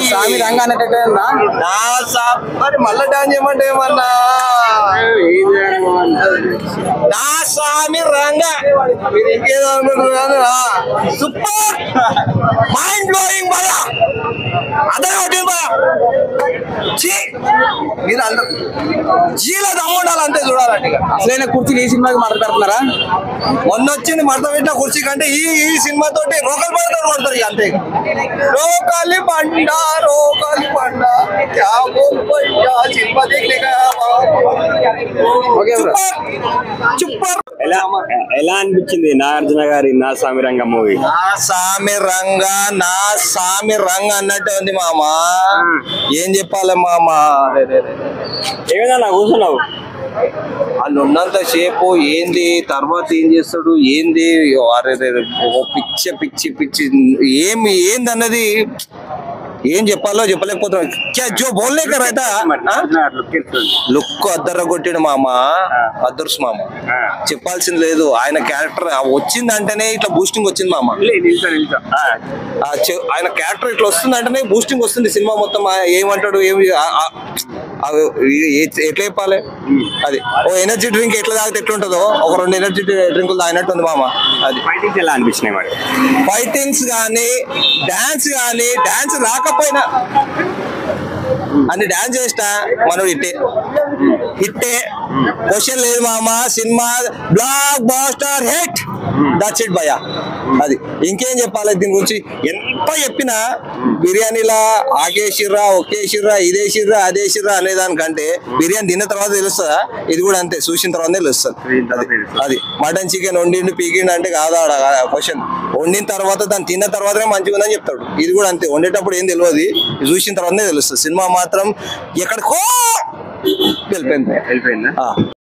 స్వామి రంగా మరి మళ్ళా డాన్స్ చేయమంటే ఏమన్నా నా స్వామి రంగా మీరు ఇంకేదో అనుకుంటున్నారు సూపర్ మైండ్ బ్లోయింగ్ మళ్ళా అదే ఒకటి మీరు అందరూ జీలో దమ్ముండాలి అంతే చూడాలంటే అసలైన కుర్చీలు ఈ సినిమాకి మాట్లాడుతున్నారా? మొన్న వచ్చింది మడత పెట్టిన కుర్చీ కంటే ఈ సినిమా తోటి రోకల్ పడతారు కొడతారు ఇక అంతే. రోకలి పండ ఎలా అనిపించింది నాగార్జున గారి నా స్వామి రంగ మూవీ? నా సామి రంగ అన్నట్టు ఉంది మామ. ఏం చెప్పాలి మామ, ఏమైనా కూర్చున్నావు వాళ్ళు ఉన్నంత సేపు ఏంది తర్వాత ఏం చేస్తాడు ఏంది పిచ్చి పిచ్చి పిచ్చి ఏంది అన్నది ఏం చెప్పాలో చెప్పలేకపోతున్నాం. జో బోల్లేక రైతా లుక్ అద్దర కొట్టిడు మామ, అదర్స్ మామ. చెప్పాల్సింది లేదు. ఆయన క్యారెక్టర్ వచ్చిందంటేనే ఇట్లా బూస్టింగ్ వచ్చింది మామ. ఆయన క్యారెక్టర్ ఇట్లా వస్తుందంటేనే బూస్టింగ్ వస్తుంది సినిమా మొత్తం. ఏమంటాడు ఏమి ఎట్లా చెప్పాలి, అది ఓ ఎనర్జీ డ్రింక్ ఎట్లా తాగితే ఎట్లుంటుందో ఒక 2 ఎనర్జీ డ్రింకులు తాగినట్టు ఉంది మామ. అది ఫైటింగ్స్ ఎలా అనిపించినాయి మరి? ఫైటింగ్స్ కానీ డాన్స్ రాకపోయినా అన్ని డాన్స్ చేసిన మనోడు హిట్టే క్వశ్చన్ లేదు మామ. Cinema blockbuster hit, that's it భయ్యా. అది ఇంకేం చెప్పాలి దీని గురించి? ఎంత చెప్పినా బిర్యానీలా ఆకేసిర్రా ఒకేసిర్రా ఇదేసిర్రా అదేసిర్రా అనేదానికంటే బిర్యానీ తిన్న తర్వాత తెలుస్తుందా? ఇది కూడా అంతే, చూసిన తర్వాత తెలుస్తుంది. అది మటన్ చికెన్ వండిండు పీకిండు అంటే కాదా క్వశ్చన్. వండిన తర్వాత దాన్ని తిన్న తర్వాతనే మంచిగా ఉందని చెప్తాడు. ఇది కూడా అంతే, వండేటప్పుడు ఏం తెలియదు, చూసిన తర్వాతనే తెలుస్తుంది. సినిమా మాత్రం ఎక్కడికో వెళ్ళిపోయింది.